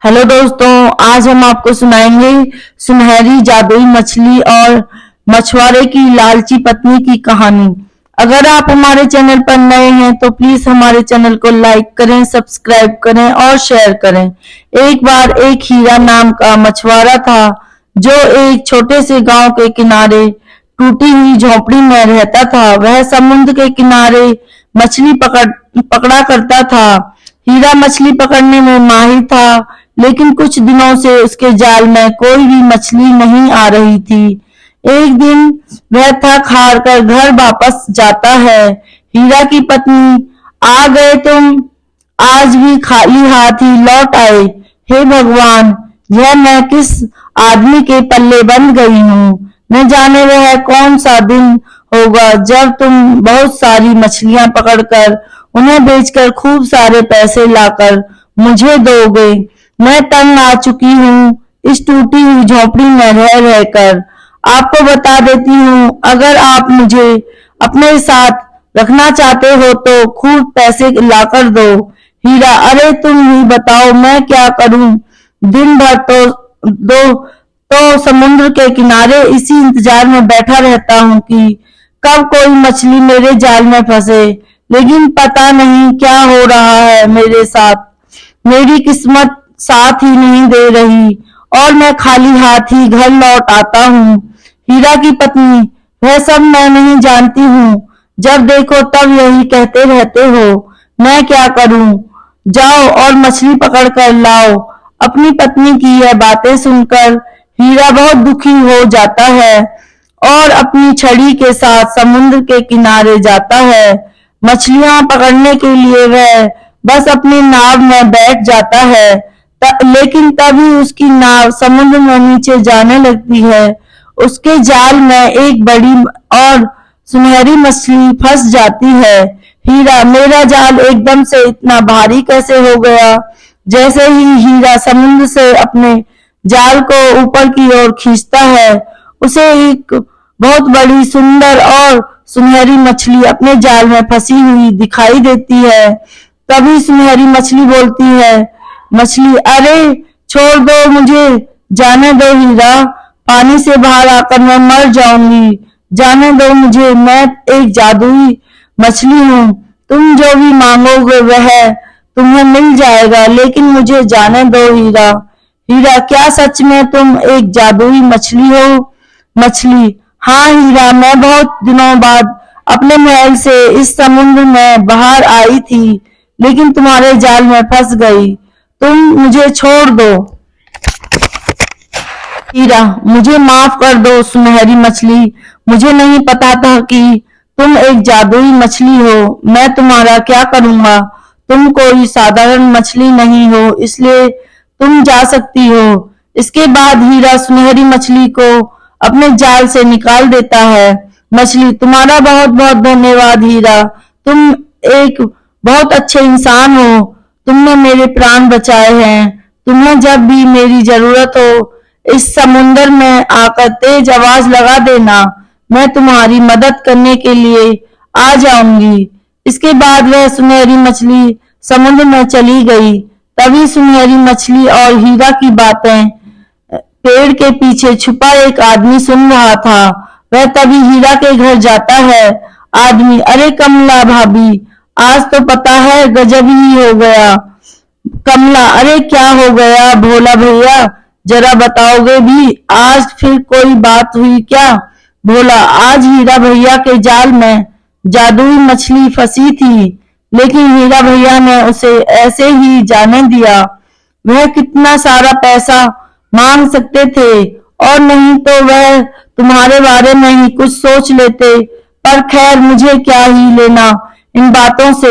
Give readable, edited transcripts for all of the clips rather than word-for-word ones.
Hello दोस्तों, आज हम आपको सुनाएंगे सुनहरी जादुई मछली और मछुआरे की लालची पत्नी की कहानी। अगर आप हमारे चैनल पर नए हैं तो प्लीज हमारे चैनल को लाइक करें, सब्सक्राइब करें और शेयर करें। एक बार एक हीरा नाम का मछुआरा था जो एक छोटे से गांव के किनारे टूटी हुई झोपड़ी में रहता था। वह समुद्र के किनारे मछली पकड़ा करता था। हीरा मछली पकड़ने में माहिर था, लेकिन कुछ दिनों से उसके जाल में कोई भी मछली नहीं आ रही थी। एक दिन वह थक हार कर घर वापस जाता है। हीरा की पत्नी, आ गए तुम? आज भी खाली हाथ ही लौट आए। हे भगवान, यह मैं किस आदमी के पल्ले बंध गई हूँ। न जाने वह कौन सा दिन होगा जब तुम बहुत सारी मछलियां पकड़कर उन्हें बेचकर खूब सारे पैसे लाकर मुझे दोगे। मैं तंग आ चुकी हूँ इस टूटी हुई झोपड़ी में रह रहकर। आपको बता देती हूँ, अगर आप मुझे अपने साथ रखना चाहते हो तो खूब पैसे लाकर दो। हीरा, अरे तुम ही बताओ मैं क्या करूँ। दिन भर तो समुद्र के किनारे इसी इंतजार में बैठा रहता हूँ कि कब कोई मछली मेरे जाल में फंसे, लेकिन पता नहीं क्या हो रहा है मेरे साथ। मेरी किस्मत साथ ही नहीं दे रही और मैं खाली हाथ ही घर लौट आता हूँ। हीरा की पत्नी, वह सब मैं नहीं जानती हूँ। जब देखो तब यही कहते रहते हो। मैं क्या करूँ? जाओ और मछली पकड़ कर लाओ। अपनी पत्नी की यह बातें सुनकर हीरा बहुत दुखी हो जाता है और अपनी छड़ी के साथ समुद्र के किनारे जाता है। मछलियां पकड़ने के लिए वह बस अपनी नाव में बैठ जाता है, लेकिन तभी उसकी नाव समुद्र में नीचे जाने लगती है। उसके जाल में एक बड़ी और सुनहरी मछली फंस जाती है। हीरा, मेरा जाल एकदम से इतना भारी कैसे हो गया? जैसे ही हीरा समुद्र से अपने जाल को ऊपर की ओर खींचता है, उसे एक बहुत बड़ी सुंदर और सुनहरी मछली अपने जाल में फंसी हुई दिखाई देती है। तभी सुनहरी मछली बोलती है, मछली, अरे छोड़ दो मुझे, जाने दो हीरा, पानी से बाहर आकर मैं मर जाऊंगी। जाने दो मुझे, मैं एक जादुई मछली हूँ। तुम जो भी मांगोगे वह तुम्हें मिल जाएगा, लेकिन मुझे जाने दो हीरा। हीरा, क्या सच में तुम एक जादुई मछली हो? मछली, हाँ हीरा, मैं बहुत दिनों बाद अपने महल से इस समुद्र में बाहर आई थी, लेकिन तुम्हारे जाल में फंस गई। तुम मुझे छोड़ दो। हीरा, मुझे माफ कर दो सुनहरी मछली, मुझे नहीं पता था कि तुम एक जादुई मछली हो। मैं तुम्हारा क्या करूँगा? तुम कोई साधारण मछली नहीं हो, इसलिए तुम जा सकती हो। इसके बाद हीरा सुनहरी मछली को अपने जाल से निकाल देता है। मछली, तुम्हारा बहुत बहुत धन्यवाद हीरा, तुम एक बहुत अच्छे इंसान हो। तुमने मेरे प्राण बचाए हैं। तुम्हें जब भी मेरी जरूरत हो इस समुंदर में आकर तेज आवाज लगा देना, मैं तुम्हारी मदद करने के लिए आ जाऊंगी। इसके बाद वह सुनहरी मछली समुद्र में चली गई। तभी सुनहरी मछली और हीरा की बातें पेड़ के पीछे छुपा एक आदमी सुन रहा था। वह तभी हीरा के घर जाता है। आदमी, अरे कमला भाभी, आज तो पता है गजब ही हो गया। कमला, अरे क्या हो गया भोला भैया, जरा बताओगे भी? आज फिर कोई बात हुई क्या? भोला, आज हीरा भैया के जाल में जादुई मछली फंसी थी, लेकिन हीरा भैया ने उसे ऐसे ही जाने दिया। वह कितना सारा पैसा मांग सकते थे, और नहीं तो वह तुम्हारे बारे में ही कुछ सोच लेते। पर खैर, मुझे क्या ही लेना इन बातों से।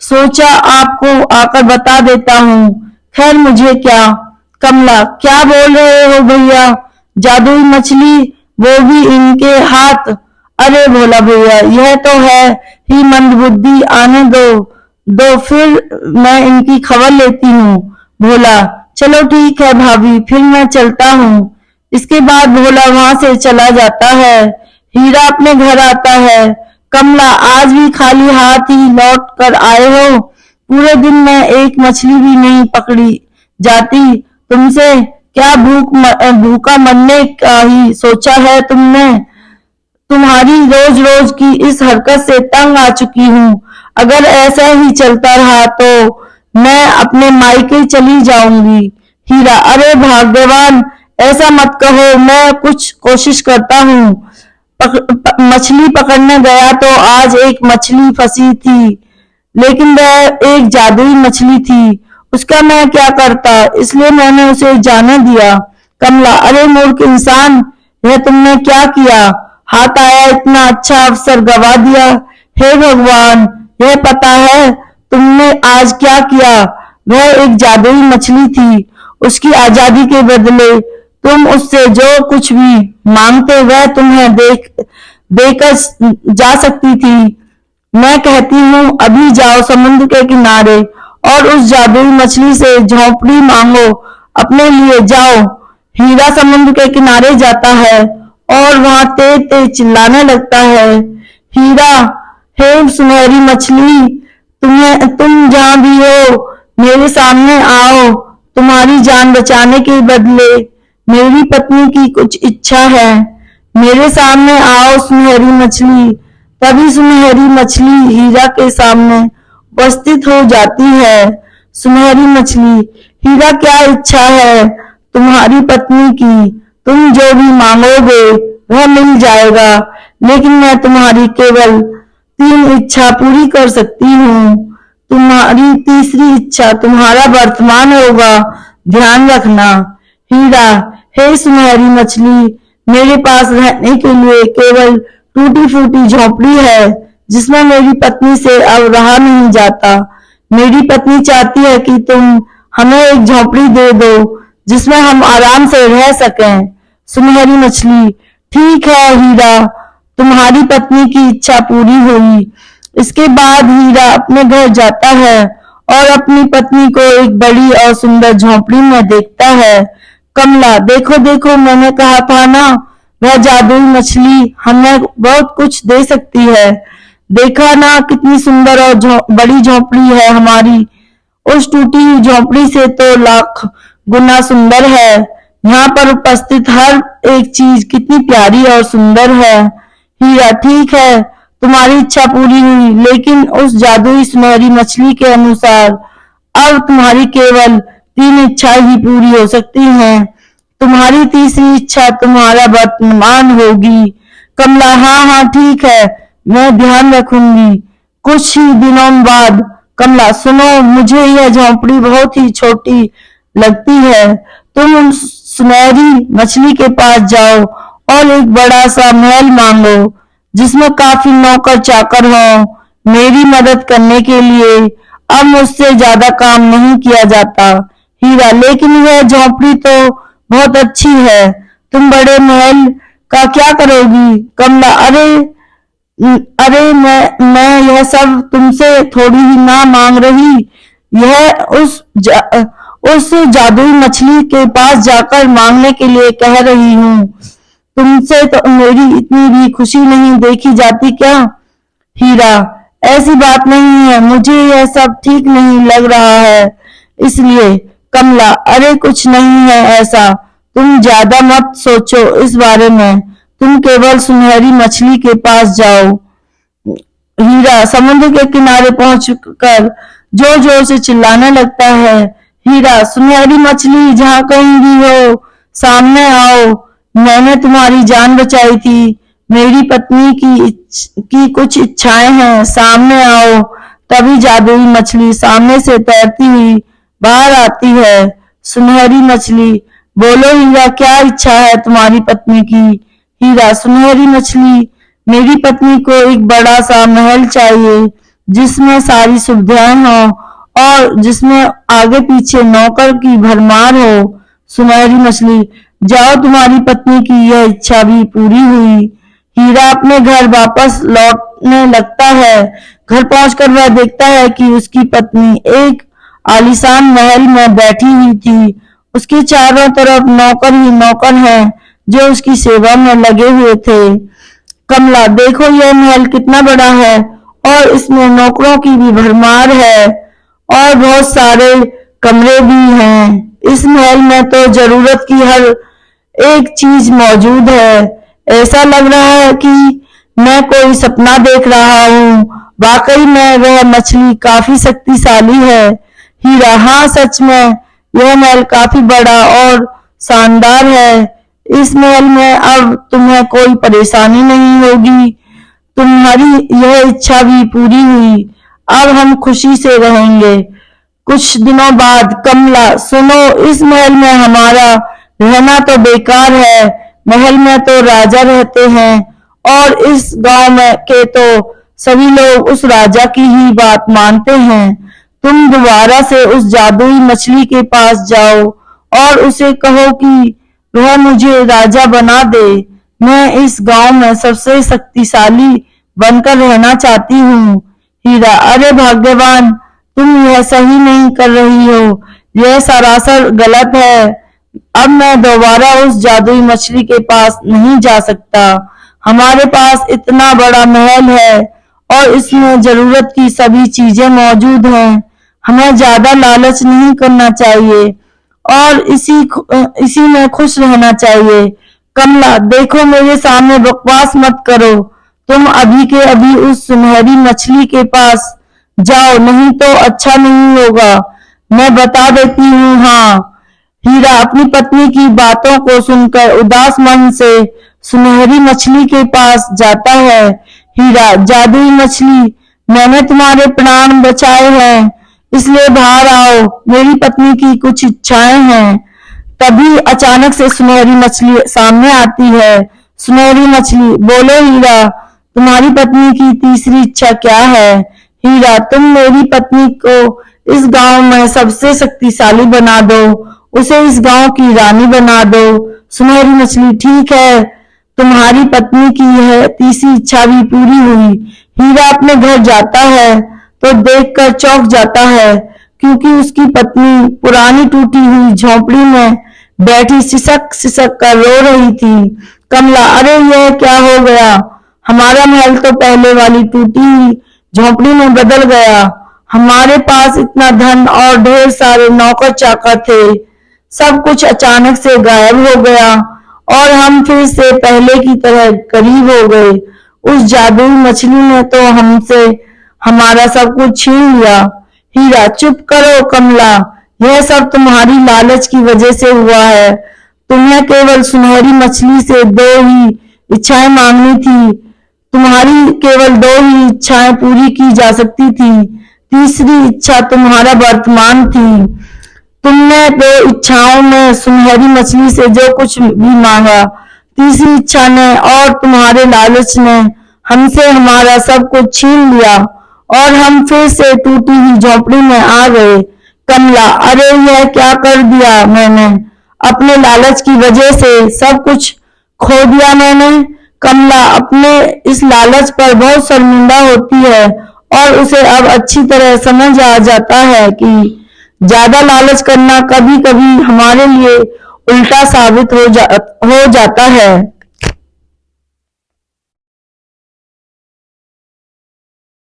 सोचा आपको आकर बता देता हूँ। खैर, मुझे क्या। कमला, क्या बोल रहे हो भैया? जादुई मछली, वो भी इनके हाथ? अरे भोला भैया, यह तो है ही मंदबुद्धि। आने दो फिर मैं इनकी खबर लेती हूँ। भोला, चलो ठीक है भाभी, फिर मैं चलता हूँ। इसके बाद भोला वहां से चला जाता है। हीरा अपने घर आता है। कमला, आज भी खाली हाथ ही लौट कर आए हो? पूरे दिन में एक मछली भी नहीं पकड़ी। जाती। तुमसे क्या भूखा मरने का ही सोचा है तुमने? तुम्हारी रोज रोज की इस हरकत से तंग आ चुकी हूँ। अगर ऐसा ही चलता रहा तो मैं अपने मायके चली जाऊंगी। हीरा, अरे भाग्यवान, ऐसा मत कहो, मैं कुछ कोशिश करता हूँ। मछली पकड़ने गया तो आज एक मछली फंसी थी, लेकिन वह एक जादुई मछली थी। उसका मैं क्या करता, इसलिए मैंने उसे जाने दिया। कमला, अरे मूर्ख इंसान, यह तुमने क्या किया? हाथ आया इतना अच्छा अवसर गवा दिया। हे भगवान, यह पता है तुमने आज क्या किया? वह एक जादुई मछली थी। उसकी आजादी के बदले तुम उससे जो कुछ भी मांगते वह तुम्हें देकर जा सकती थी। मैं कहती हूँ अभी जाओ समुद्र के किनारे और उस जादुई मछली से झोंपड़ी मांगो अपने लिए। जाओ। हीरा समुद्र के किनारे जाता है और वहां तेज तेज चिल्लाने लगता है, हीरा, हे सुनहरी मछली, तुम जहां भी हो मेरे सामने आओ। तुम्हारी जान बचाने के बदले मेरी पत्नी की कुछ इच्छा है। मेरे सामने आओ सुनहरी मछली। तभी सुनहरी मछली हीरा के सामने उपस्थित हो जाती है। सुनहरी मछली, हीरा, क्या इच्छा है तुम्हारी पत्नी की? तुम जो भी मांगोगे वह मिल जाएगा, लेकिन मैं तुम्हारी केवल 3 इच्छा पूरी कर सकती हूँ। तुम्हारी तीसरी इच्छा तुम्हारा वर्तमान होगा, ध्यान रखना। हीरा, हे सुनहरी मछली, मेरे पास रहने के लिए केवल टूटी फूटी झोपड़ी है जिसमें मेरी पत्नी से अब रहा नहीं जाता। मेरी पत्नी चाहती है कि तुम हमें एक झोपड़ी दे दो जिसमें हम आराम से रह सकें। सुनहरी मछली, ठीक है हीरा, तुम्हारी पत्नी की इच्छा पूरी हुई। इसके बाद हीरा अपने घर जाता है और अपनी पत्नी को एक बड़ी और सुंदर झोपड़ी में देखता है। कमला, देखो देखो, मैंने कहा था ना, वह जादुई मछली हमें बहुत कुछ दे सकती है। देखा ना कितनी सुंदर और बड़ी झोपड़ी है हमारी। उस टूटी हुई झोपड़ी से तो लाख गुना सुंदर है। यहाँ पर उपस्थित हर एक चीज कितनी प्यारी और सुंदर है। हीरा, ठीक है, तुम्हारी इच्छा पूरी हुई, लेकिन उस जादुई सुनहरी मछली के अनुसार अब तुम्हारी केवल 3 इच्छाएं ही पूरी हो सकती हैं। तुम्हारी तीसरी इच्छा तुम्हारा वर्तमान होगी। कमला, हाँ हाँ ठीक है, मैं ध्यान रखूंगी। कुछ ही दिनों बाद, कमला, सुनो, मुझे यह झोंपड़ी बहुत ही छोटी लगती है। तुम उन सुनहरी मछली के पास जाओ और एक बड़ा सा महल मांगो जिसमें काफी नौकर चाकर हो मेरी मदद करने के लिए। अब मुझसे ज्यादा काम नहीं किया जाता। हीरा, लेकिन यह झोंपड़ी तो बहुत अच्छी है, तुम बड़े महल का क्या करोगी? कमला, अरे मैं यह सब तुमसे थोड़ी ही ना मांग रही, यह उस जादुई मछली के पास जाकर मांगने के लिए कह रही हूँ। तुमसे तो मेरी इतनी भी खुशी नहीं देखी जाती क्या? हीरा, ऐसी बात नहीं है, मुझे यह सब ठीक नहीं लग रहा है, इसलिए। कमला, अरे कुछ नहीं है ऐसा, तुम ज्यादा मत सोचो इस बारे में, तुम केवल सुनहरी मछली के पास जाओ। हीरा समुद्र के किनारे पहुंचकर जोर जोर से चिल्लाने लगता है, हीरा, सुनहरी मछली, जहां कहीं भी हो सामने आओ। मैंने तुम्हारी जान बचाई थी। मेरी पत्नी की कुछ इच्छाएं हैं, सामने आओ। तभी जादुई मछली सामने से तैरती हुई बाहर आती है। सुनहरी मछली, बोलो हीरा, क्या इच्छा है तुम्हारी पत्नी की? हीरा, सुनहरी मछली, मेरी पत्नी को एक बड़ा सा महल चाहिए जिसमें सारी सुविधाएं हो और जिसमें आगे पीछे नौकर की भरमार हो। सुनहरी मछली, जाओ, तुम्हारी पत्नी की यह इच्छा भी पूरी हुई। हीरा अपने घर वापस लौटने लगता है। घर पहुंचकर वह देखता है कि उसकी पत्नी एक आलीशान महल में बैठी हुई थी। उसके चारों तरफ नौकर ही नौकर हैं जो उसकी सेवा में लगे हुए थे। कमला, देखो यह महल कितना बड़ा है और इसमें नौकरों की भी भरमार है और बहुत सारे कमरे भी हैं। इस महल में तो जरूरत की हर एक चीज मौजूद है। ऐसा लग रहा है कि मैं कोई सपना देख रहा हूँ। वाकई में वह मछली काफी शक्तिशाली है। हीरा, हाँ सच में यह महल काफी बड़ा और शानदार है। इस महल में अब तुम्हें कोई परेशानी नहीं होगी। तुम्हारी यह इच्छा भी पूरी हुई। अब हम खुशी से रहेंगे। कुछ दिनों बाद, कमला सुनो, इस महल में हमारा रहना तो बेकार है। महल में तो राजा रहते हैं और इस गांव में के तो सभी लोग उस राजा की ही बात मानते हैं। तुम दोबारा से उस जादुई मछली के पास जाओ और उसे कहो कि वह मुझे राजा बना दे। मैं इस गांव में सबसे शक्तिशाली बनकर रहना चाहती हूँ। हीरा, अरे भाग्यवान, तुम यह सही नहीं कर रही हो। यह सरासर गलत है। अब मैं दोबारा उस जादुई मछली के पास नहीं जा सकता। हमारे पास इतना बड़ा महल है और इसमें जरूरत की सभी चीजें मौजूद हैं। हमें ज्यादा लालच नहीं करना चाहिए और इसी में खुश रहना चाहिए। कमला, देखो, मेरे सामने बकवास मत करो। तुम अभी के अभी उस सुनहरी मछली के पास जाओ, नहीं तो अच्छा नहीं होगा। मैं बता देती हूँ। हाँ। हीरा अपनी पत्नी की बातों को सुनकर उदास मन से सुनहरी मछली के पास जाता है। हीरा, जादुई मछली, मैंने तुम्हारे प्राण बचाए हैं, इसलिए बाहर आओ। मेरी पत्नी की कुछ इच्छाएं हैं। तभी अचानक से सुनहरी मछली सामने आती है। सुनहरी मछली, बोलो हीरा, तुम्हारी पत्नी की तीसरी इच्छा क्या है? हीरा, तुम मेरी पत्नी को इस गांव में सबसे शक्तिशाली बना दो। उसे इस गांव की रानी बना दो। सुनहरी मछली, ठीक है, तुम्हारी पत्नी की यह तीसरी इच्छा भी पूरी हुई। हीरा अपने घर जाता है तो देखकर चौंक जाता है, क्योंकि उसकी पत्नी पुरानी टूटी हुई झोंपड़ी में बैठी सिसक सिसक कर रो रही थी। कमला, अरे यह क्या हो गया? हमारा महल तो पहले वाली टूटी हुई झोंपड़ी में बदल गया। हमारे पास इतना धन और ढेर सारे नौकर चाकर थे, सब कुछ अचानक से गायब हो गया और हम फिर से पहले की तरह गरीब हो गए। उस जादुई मछली ने तो हमसे हमारा सब कुछ छीन लिया। हीरा, चुप करो कमला, यह सब तुम्हारी लालच की वजह से हुआ है। तुम्हें केवल सुनहरी मछली से 2 ही इच्छाएं मांगनी थी। तुम्हारी केवल 2 ही इच्छाएं पूरी की जा सकती थी। तीसरी इच्छा तुम्हारा वर्तमान थी। तुमने 2 इच्छाओं में सुनहरी मछली से जो कुछ भी मांगा, तीसरी इच्छा ने और तुम्हारे लालच ने हमसे हमारा सब कुछ छीन लिया और हम फिर से टूटी हुई झोंपड़ी में आ गए। कमला, अरे यह क्या कर दिया मैंने? अपने लालच की वजह से सब कुछ खो दिया मैंने। कमला अपने इस लालच पर बहुत शर्मिंदा होती है और उसे अब अच्छी तरह समझ आ जाता है कि ज्यादा लालच करना कभी कभी हमारे लिए उल्टा साबित हो जाता है।